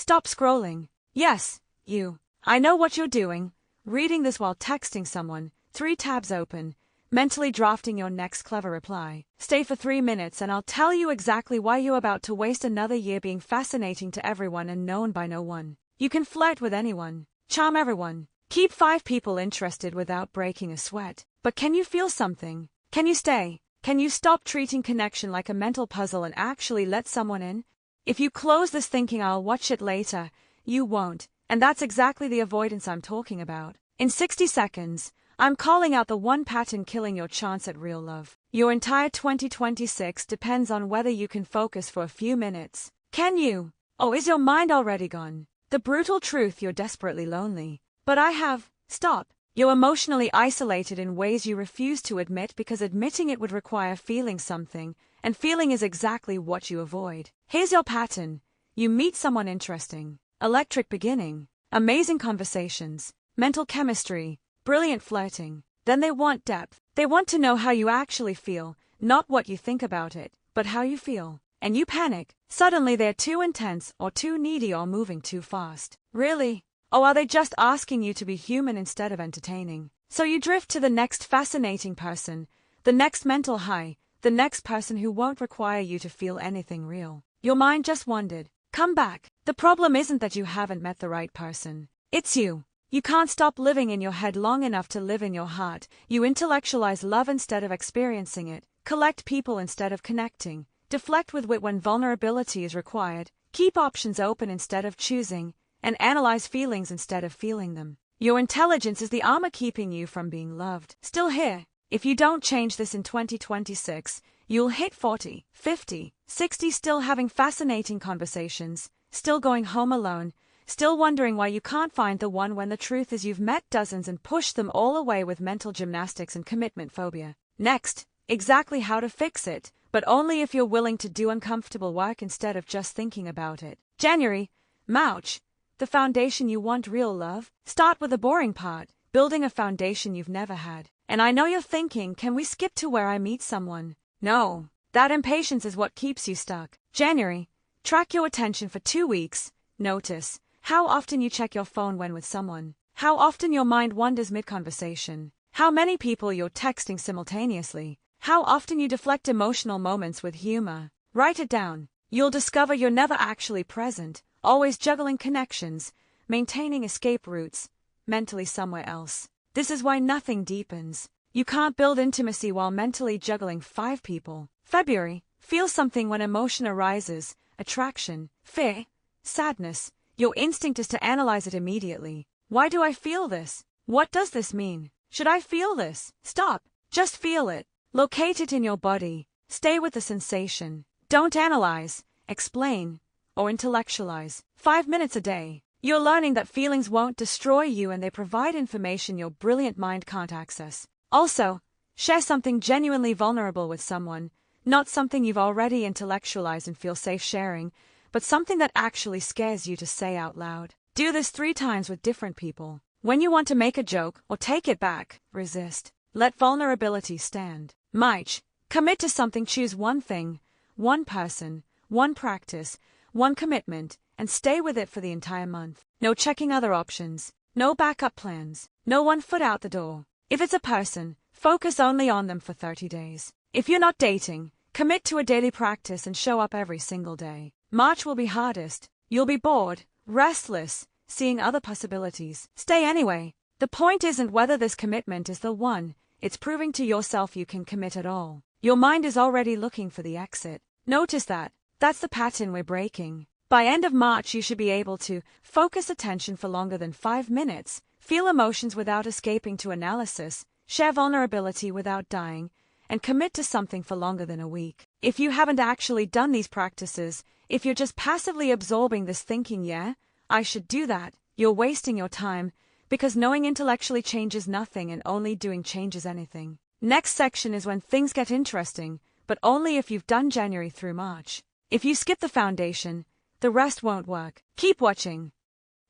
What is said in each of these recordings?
Stop scrolling. Yes, you. I know what you're doing. Reading this while texting someone, 3 tabs open, mentally drafting your next clever reply. Stay for 3 minutes and I'll tell you exactly why you're about to waste another year being fascinating to everyone and known by no one. You can flirt with anyone, charm everyone, keep 5 people interested without breaking a sweat. But can you feel something? Can you stay? Can you stop treating connection like a mental puzzle and actually let someone in? If you close this thinking I'll watch it later, you won't, and that's exactly the avoidance I'm talking about. In 60 seconds, I'm calling out the one pattern killing your chance at real love. Your entire 2026 depends on whether you can focus for a few minutes. Can you? Or is your mind already gone? The brutal truth, you're desperately lonely. But I have. Stop. You're emotionally isolated in ways you refuse to admit because admitting it would require feeling something, and feeling is exactly what you avoid. Here's your pattern. You meet someone interesting. Electric beginning. Amazing conversations. Mental chemistry. Brilliant flirting. Then they want depth. They want to know how you actually feel, not what you think about it, but how you feel. And you panic. Suddenly they're too intense or too needy or moving too fast. Really? Or are they just asking you to be human instead of entertaining? So you drift to the next fascinating person, the next mental high, the next person who won't require you to feel anything real. Your mind just wandered. Come back. The problem isn't that you haven't met the right person. It's you. You can't stop living in your head long enough to live in your heart. You intellectualize love instead of experiencing it, collect people instead of connecting, deflect with wit when vulnerability is required, keep options open instead of choosing, and analyze feelings instead of feeling them. Your intelligence is the armor keeping you from being loved. Still here. If you don't change this in 2026, you'll hit 40, 50, 60 still having fascinating conversations, still going home alone, still wondering why you can't find the one when the truth is you've met dozens and pushed them all away with mental gymnastics and commitment phobia. Next, exactly how to fix it, but only if you're willing to do uncomfortable work instead of just thinking about it. January, March. The foundation you want real love? Start with the boring part, building a foundation you've never had. And I know you're thinking, can we skip to where I meet someone? No, that impatience is what keeps you stuck. January, track your attention for 2 weeks. Notice how often you check your phone when with someone, how often your mind wanders mid-conversation, how many people you're texting simultaneously, how often you deflect emotional moments with humor. Write it down. You'll discover you're never actually present, always juggling connections, maintaining escape routes, mentally somewhere else. This is why nothing deepens. You can't build intimacy while mentally juggling 5 people. February, feel something when emotion arises, attraction, fear, sadness. Your instinct is to analyze it immediately. Why do I feel this? What does this mean? Should I feel this? Stop. Just feel it. Locate it in your body. Stay with the sensation. Don't analyze, explain, or intellectualize. 5 minutes a day. You're learning that feelings won't destroy you and they provide information your brilliant mind can't access. Also, share something genuinely vulnerable with someone, not something you've already intellectualized and feel safe sharing, but something that actually scares you to say out loud. Do this 3 times with different people. When you want to make a joke or take it back, resist. Let vulnerability stand. March. Commit to something. Choose one thing, one person, one practice, one commitment, and stay with it for the entire month. No checking other options. No backup plans. No one foot out the door. If it's a person, focus only on them for 30 days. If you're not dating, commit to a daily practice and show up every single day. March will be hardest. You'll be bored, restless, seeing other possibilities. Stay anyway. The point isn't whether this commitment is the one, it's proving to yourself you can commit at all. Your mind is already looking for the exit. Notice that. That's the pattern we're breaking. By end of March you should be able to focus attention for longer than 5 minutes, feel emotions without escaping to analysis, share vulnerability without dying, and commit to something for longer than a week. If you haven't actually done these practices, if you're just passively absorbing this thinking, yeah, I should do that, you're wasting your time, because knowing intellectually changes nothing and only doing changes anything. Next section is when things get interesting, but only if you've done January through March. If you skip the foundation, the rest won't work. Keep watching.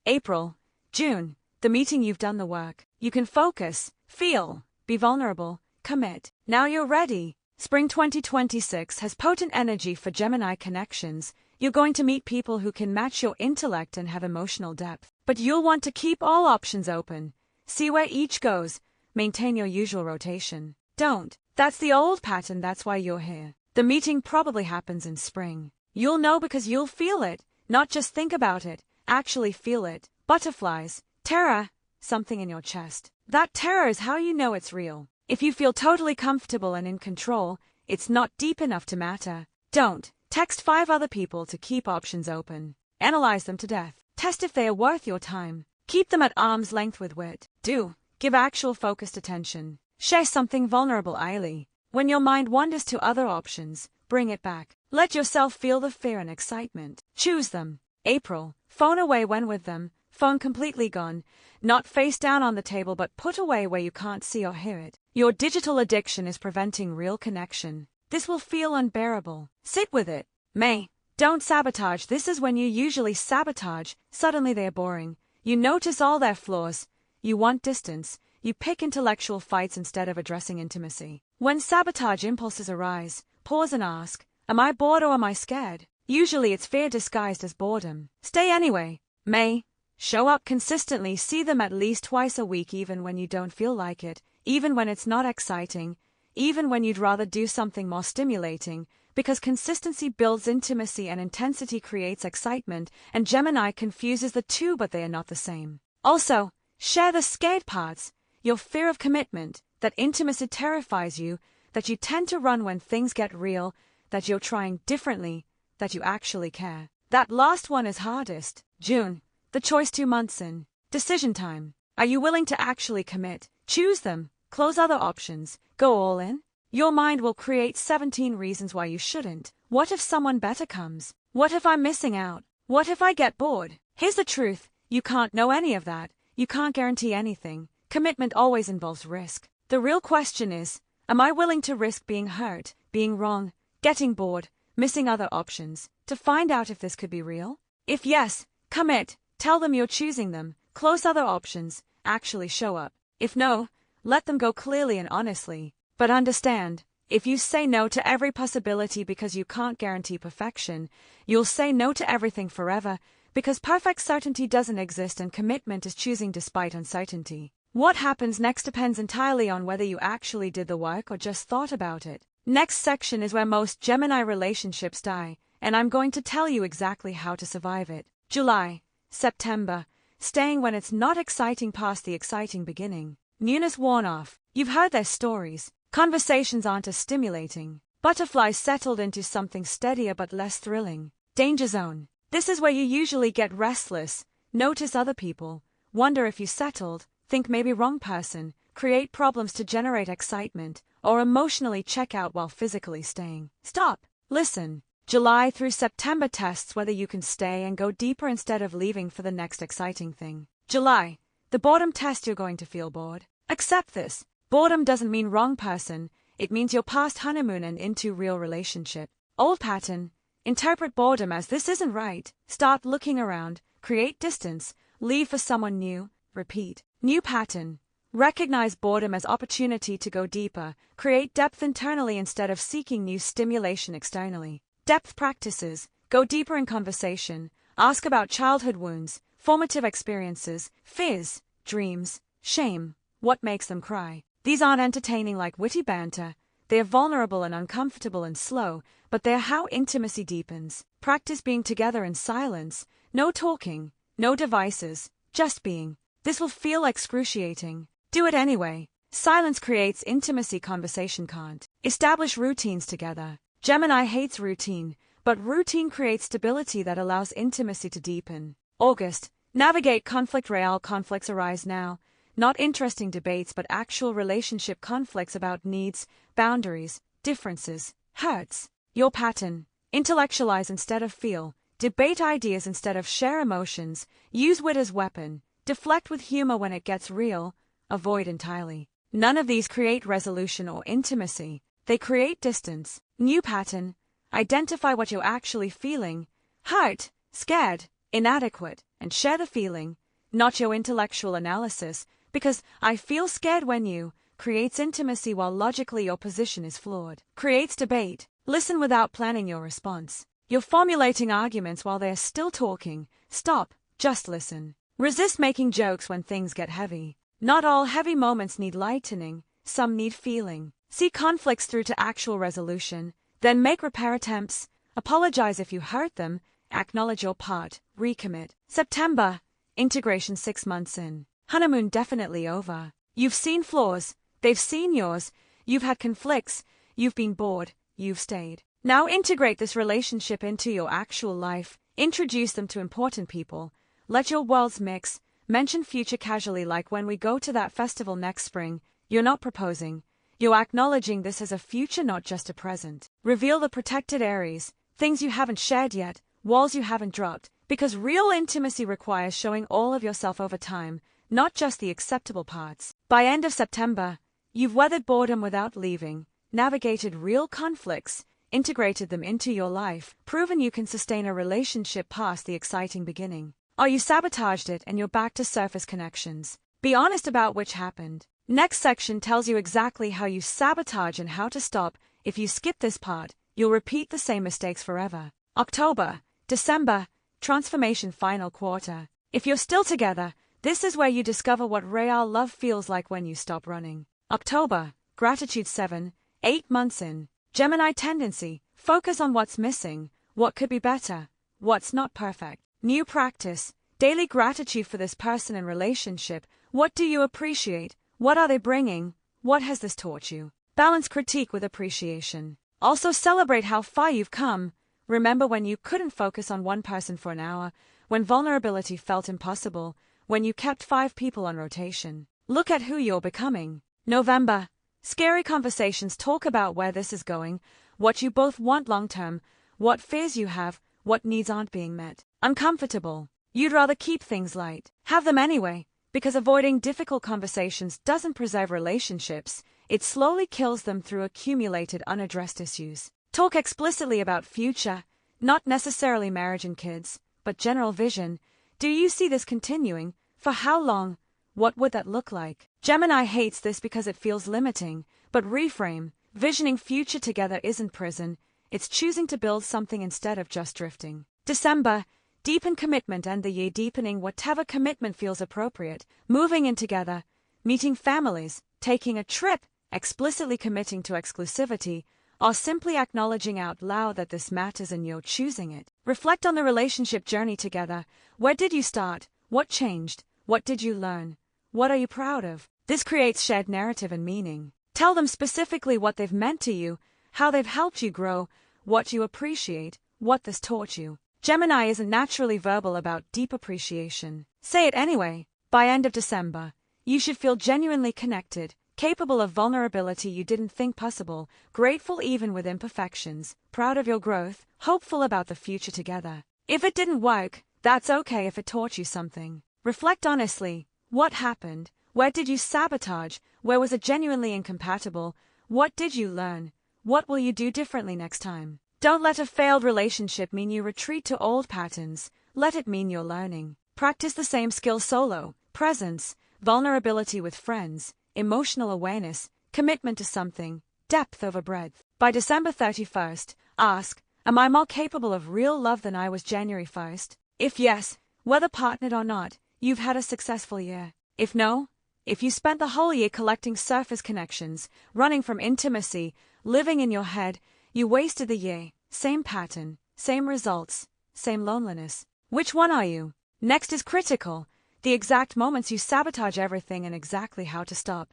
April, June, the meeting you've done the work. You can focus, feel, be vulnerable, commit. Now you're ready. Spring 2026 has potent energy for Gemini connections. You're going to meet people who can match your intellect and have emotional depth. But you'll want to keep all options open. See where each goes. Maintain your usual rotation. Don't. That's the old pattern, that's why you're here. The meeting probably happens in spring. You'll know because you'll feel it. Not just think about it, actually feel it. Butterflies, terror, something in your chest. That terror is how you know it's real. If you feel totally comfortable and in control, it's not deep enough to matter. Don't. Text 5 other people to keep options open. Analyze them to death. Test if they are worth your time. Keep them at arm's length with wit. Do. Give actual focused attention. Share something vulnerable early. When your mind wanders to other options, bring it back. Let yourself feel the fear and excitement. Choose them. April. Phone away when with them. Phone completely gone. Not face down on the table but put away where you can't see or hear it. Your digital addiction is preventing real connection. This will feel unbearable. Sit with it. May. Don't sabotage. This is when you usually sabotage. Suddenly they're boring. You notice all their flaws. You want distance. You pick intellectual fights instead of addressing intimacy. When sabotage impulses arise, pause and ask, am I bored or am I scared? Usually it's fear disguised as boredom. Stay anyway. May. Show up consistently. See them at least twice a week even when you don't feel like it, even when it's not exciting, even when you'd rather do something more stimulating, because consistency builds intimacy and intensity creates excitement, and Gemini confuses the two but they are not the same. Also, share the scared parts, your fear of commitment, that intimacy terrifies you, that you tend to run when things get real, that you're trying differently, that you actually care. That last one is hardest. June. The choice 2 months in. Decision time. Are you willing to actually commit? Choose them. Close other options. Go all in. Your mind will create 17 reasons why you shouldn't. What if someone better comes? What if I'm missing out? What if I get bored? Here's the truth. You can't know any of that. You can't guarantee anything. Commitment always involves risk. The real question is, am I willing to risk being hurt, being wrong, getting bored, missing other options, to find out if this could be real? If yes, commit. Tell them you're choosing them. Close other options. Actually show up. If no, let them go clearly and honestly. But understand, if you say no to every possibility because you can't guarantee perfection, you'll say no to everything forever, because perfect certainty doesn't exist and commitment is choosing despite uncertainty. What happens next depends entirely on whether you actually did the work or just thought about it. Next section is where most Gemini relationships die, and I'm going to tell you exactly how to survive it. July. September. Staying when it's not exciting past the exciting beginning. Newness worn off. You've heard their stories. Conversations aren't as stimulating. Butterflies settled into something steadier but less thrilling. Danger zone. This is where you usually get restless, notice other people, wonder if you settled, think maybe wrong person, create problems to generate excitement, or emotionally check out while physically staying. Stop. Listen. July through September tests whether you can stay and go deeper instead of leaving for the next exciting thing. July. The boredom test. You're going to feel bored. Accept this. Boredom doesn't mean wrong person, it means you're past honeymoon and into real relationship. Old pattern. Interpret boredom as this isn't right. Start looking around, create distance, leave for someone new, repeat. New pattern. Recognize boredom as opportunity to go deeper, create depth internally instead of seeking new stimulation externally. Depth practices. Go deeper in conversation. Ask about childhood wounds, formative experiences, fears, dreams, shame. What makes them cry? These aren't entertaining like witty banter. They are vulnerable and uncomfortable and slow, but they're how intimacy deepens. Practice being together in silence. No talking, no devices, just being. This will feel excruciating. Do it anyway. Silence creates intimacy conversation can't. Establish routines together. Gemini hates routine, but routine creates stability that allows intimacy to deepen. August. Navigate conflict. Real conflicts arise now. Not interesting debates but actual relationship conflicts about needs, boundaries, differences, hurts. Your pattern. Intellectualize instead of feel. Debate ideas instead of share emotions. Use wit as weapon. Deflect with humor when it gets real. Avoid entirely. None of these create resolution or intimacy. They create distance. New pattern. Identify what you're actually feeling. Hurt, scared, inadequate, and share the feeling, not your intellectual analysis, because I feel scared when you creates intimacy while logically your position is flawed. Creates debate. Listen without planning your response. You're formulating arguments while they are still talking. Stop, just listen. Resist making jokes when things get heavy. Not all heavy moments need lightening, some need feeling. See conflicts through to actual resolution, then make repair attempts. Apologize if you hurt them, acknowledge your part, recommit. September, integration 6 months in. Honeymoon definitely over. You've seen flaws, they've seen yours, you've had conflicts, you've been bored, you've stayed. Now integrate this relationship into your actual life, introduce them to important people, let your worlds mix, mention future casually like when we go to that festival next spring. You're not proposing, you're acknowledging this as a future, not just a present. Reveal the protected areas, things you haven't shared yet, walls you haven't dropped, because real intimacy requires showing all of yourself over time, not just the acceptable parts. By end of September, you've weathered boredom without leaving, navigated real conflicts, integrated them into your life, proven you can sustain a relationship past the exciting beginning. Or you sabotaged it and you're back to surface connections. Be honest about which happened. Next section tells you exactly how you sabotage and how to stop. If you skip this part, you'll repeat the same mistakes forever. October, December, transformation final quarter. If you're still together, this is where you discover what real love feels like when you stop running. October, gratitude 7, 8 months in. Gemini tendency, focus on what's missing, what could be better, what's not perfect. New practice, daily gratitude for this person and relationship. What do you appreciate? What are they bringing? What has this taught you? Balance critique with appreciation. Also celebrate how far you've come. Remember when you couldn't focus on one person for an hour, when vulnerability felt impossible, when you kept 5 people on rotation. Look at who you're becoming. November, scary conversations, talk about where this is going, what you both want long-term, what fears you have, what needs aren't being met. Uncomfortable. You'd rather keep things light. Have them anyway, because avoiding difficult conversations doesn't preserve relationships, it slowly kills them through accumulated unaddressed issues. Talk explicitly about future, not necessarily marriage and kids, but general vision. Do you see this continuing? For how long? What would that look like? Gemini hates this because it feels limiting, but reframe. Visioning future together isn't prison, it's choosing to build something instead of just drifting. December, deepen commitment and the year deepening whatever commitment feels appropriate, moving in together, meeting families, taking a trip, explicitly committing to exclusivity, or simply acknowledging out loud that this matters and you're choosing it. Reflect on the relationship journey together. Where did you start? What changed? What did you learn? What are you proud of? This creates shared narrative and meaning. Tell them specifically what they've meant to you, how they've helped you grow, what you appreciate, what this taught you. Gemini isn't naturally verbal about deep appreciation. Say it anyway. By end of December, you should feel genuinely connected, capable of vulnerability you didn't think possible, grateful even with imperfections, proud of your growth, hopeful about the future together. If it didn't work, that's okay if it taught you something. Reflect honestly. What happened? Where did you sabotage? Where was it genuinely incompatible? What did you learn? What will you do differently next time? Don't let a failed relationship mean you retreat to old patterns. Let it mean you're learning. Practice the same skills solo. Presence, vulnerability with friends, emotional awareness, commitment to something, depth over breadth. By December 31st, ask, am I more capable of real love than I was January 1st? If yes, whether partnered or not, you've had a successful year. If no, if you spent the whole year collecting surface connections, running from intimacy, living in your head, you wasted the year. Same pattern, same results, same loneliness. Which one are you? Next is critical. The exact moments you sabotage everything and exactly how to stop.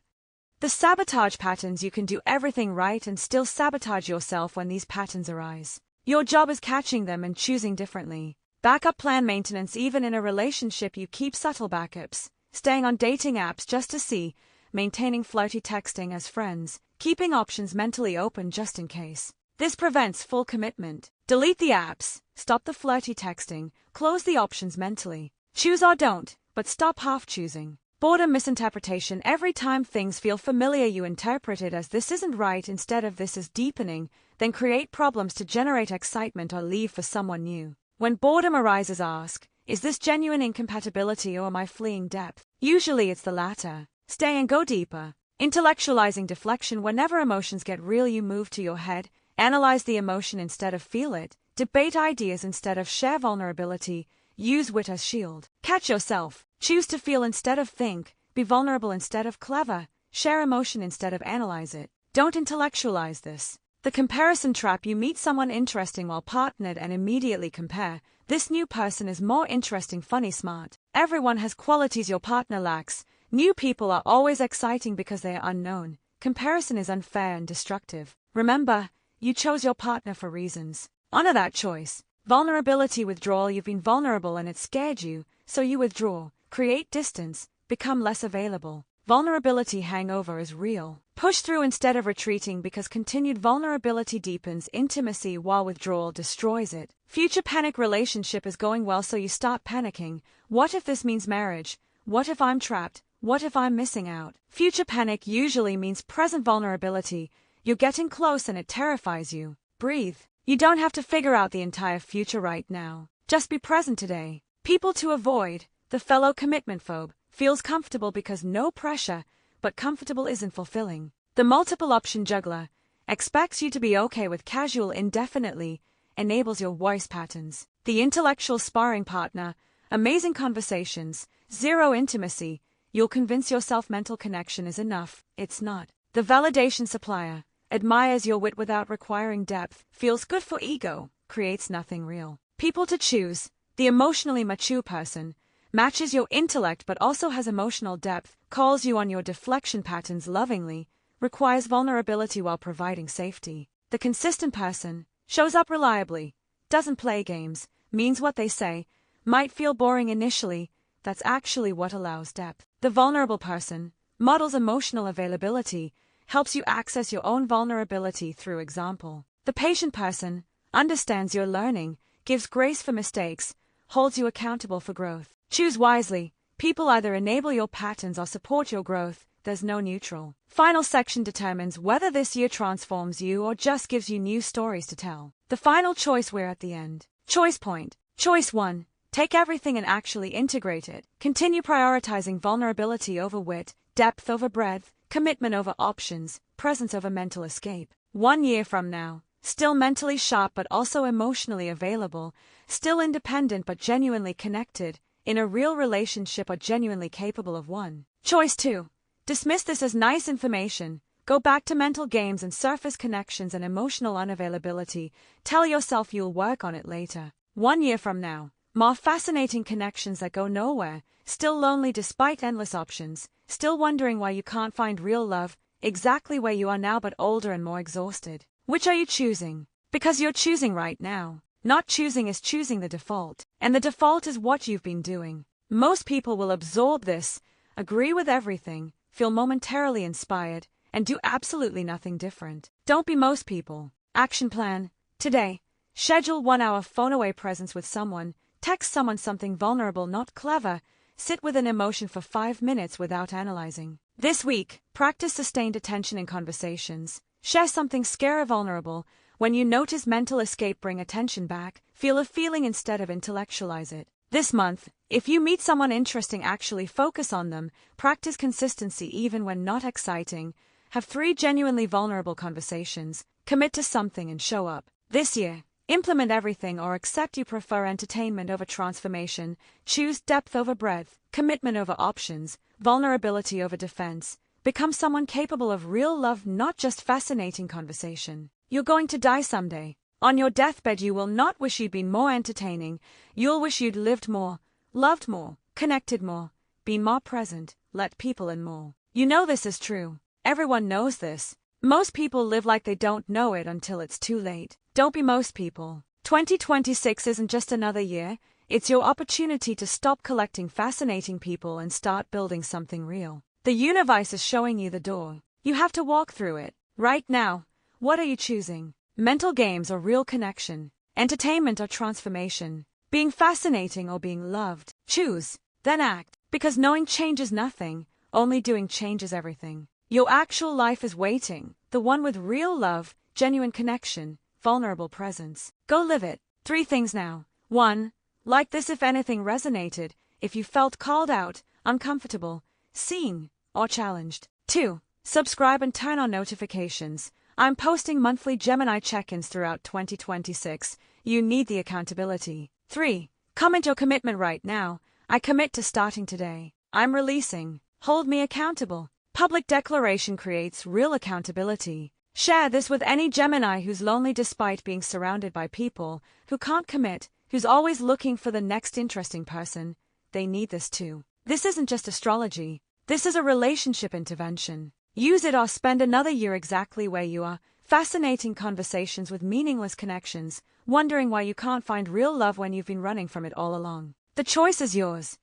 The sabotage patterns. You can do everything right and still sabotage yourself when these patterns arise. Your job is catching them and choosing differently. Backup plan maintenance. Even in a relationship you keep subtle backups. Staying on dating apps just to see, maintaining flirty texting as friends, keeping options mentally open just in case. This prevents full commitment. Delete the apps, stop the flirty texting, close the options mentally. Choose or don't, but stop half-choosing. Boredom misinterpretation. Every time things feel familiar you interpret it as this isn't right instead of this is deepening, then create problems to generate excitement or leave for someone new. When boredom arises, ask, is this genuine incompatibility or am I fleeing depth? Usually it's the latter. Stay and go deeper. Intellectualizing deflection. Whenever emotions get real you move to your head, analyze the emotion instead of feel it. Debate ideas instead of share vulnerability. Use wit as shield. Catch yourself. Choose to feel instead of think. Be vulnerable instead of clever. Share emotion instead of analyze it. Don't intellectualize this. The comparison trap. You meet someone interesting while partnered and immediately compare. This new person is more interesting, funny, smart. Everyone has qualities your partner lacks. New people are always exciting because they are unknown. Comparison is unfair and destructive. Remember, you chose your partner for reasons. Honor that choice. Vulnerability withdrawal. You've been vulnerable and it scared you, so you withdraw. Create distance. Become less available. Vulnerability hangover is real. Push through instead of retreating because continued vulnerability deepens intimacy while withdrawal destroys it. Future panic. Relationship is going well, so you start panicking. What if this means marriage? What if I'm trapped? What if I'm missing out? Future panic usually means present vulnerability. You're getting close and it terrifies you. Breathe. You don't have to figure out the entire future right now. Just be present today. People to avoid. The fellow commitment phobe feels comfortable because no pressure, but comfortable isn't fulfilling. The multiple option juggler expects you to be okay with casual indefinitely, enables your voice patterns. The intellectual sparring partner, amazing conversations, zero intimacy. You'll convince yourself mental connection is enough. It's not. The validation supplier admires your wit without requiring depth, feels good for ego, creates nothing real. People to choose. The emotionally mature person matches your intellect but also has emotional depth, calls you on your deflection patterns lovingly, requires vulnerability while providing safety. The consistent person shows up reliably, doesn't play games, means what they say, might feel boring initially, that's actually what allows depth. The vulnerable person models emotional availability, helps you access your own vulnerability through example. The patient person understands your learning, gives grace for mistakes, holds you accountable for growth. Choose wisely. People either enable your patterns or support your growth. There's no neutral. Final section determines whether this year transforms you or just gives you new stories to tell. The final choice. We're at the end. Choice point. Choice 1. Take everything and actually integrate it. Continue prioritizing vulnerability over wit, depth over breadth, commitment over options, presence over mental escape. 1 year from now, still mentally sharp but also emotionally available, still independent but genuinely connected, in a real relationship or genuinely capable of one. Choice 2. Dismiss this as nice information. Go back to mental games and surface connections and emotional unavailability. Tell yourself you'll work on it later. 1 year from now, more fascinating connections that go nowhere, still lonely despite endless options, still wondering why you can't find real love, exactly where you are now but older and more exhausted. Which are you choosing? Because you're choosing right now. Not choosing is choosing the default, and the default is what you've been doing. Most people will absorb this, agree with everything, feel momentarily inspired, and do absolutely nothing different. Don't be most people. Action plan. Today, schedule 1 hour phone away presence with someone, text someone something vulnerable, not clever, sit with an emotion for 5 minutes without analyzing. This week, practice sustained attention in conversations. Share something scary vulnerable. When you notice mental escape, bring attention back, feel a feeling instead of intellectualize it. This month, if you meet someone interesting, actually focus on them, practice consistency even when not exciting, have 3 genuinely vulnerable conversations, commit to something and show up. This year, implement everything or accept you prefer entertainment over transformation, choose depth over breadth, commitment over options, vulnerability over defense, become someone capable of real love, not just fascinating conversation. You're going to die someday. On your deathbed you will not wish you'd been more entertaining, you'll wish you'd lived more, loved more, connected more, been more present, let people in more. You know this is true. Everyone knows this. Most people live like they don't know it until it's too late. Don't be most people. 2026 isn't just another year, it's your opportunity to stop collecting fascinating people and start building something real. The universe is showing you the door. You have to walk through it. Right now, what are you choosing? Mental games or real connection? Entertainment or transformation? Being fascinating or being loved? Choose, then act. Because knowing changes nothing, only doing changes everything. Your actual life is waiting, the one with real love, genuine connection, vulnerable presence. Go live it. 3 things now. 1. Like this if anything resonated, if you felt called out, uncomfortable, seen, or challenged. 2. Subscribe and turn on notifications. I'm posting monthly Gemini check-ins throughout 2026. You need the accountability. 3. Comment your commitment right now. I commit to starting today. I'm releasing. Hold me accountable. Public declaration creates real accountability. Share this with any Gemini who's lonely despite being surrounded by people, who can't commit, who's always looking for the next interesting person. They need this too. This isn't just astrology. This is a relationship intervention. Use it or spend another year exactly where you are, fascinating conversations with meaningless connections, wondering why you can't find real love when you've been running from it all along. The choice is yours.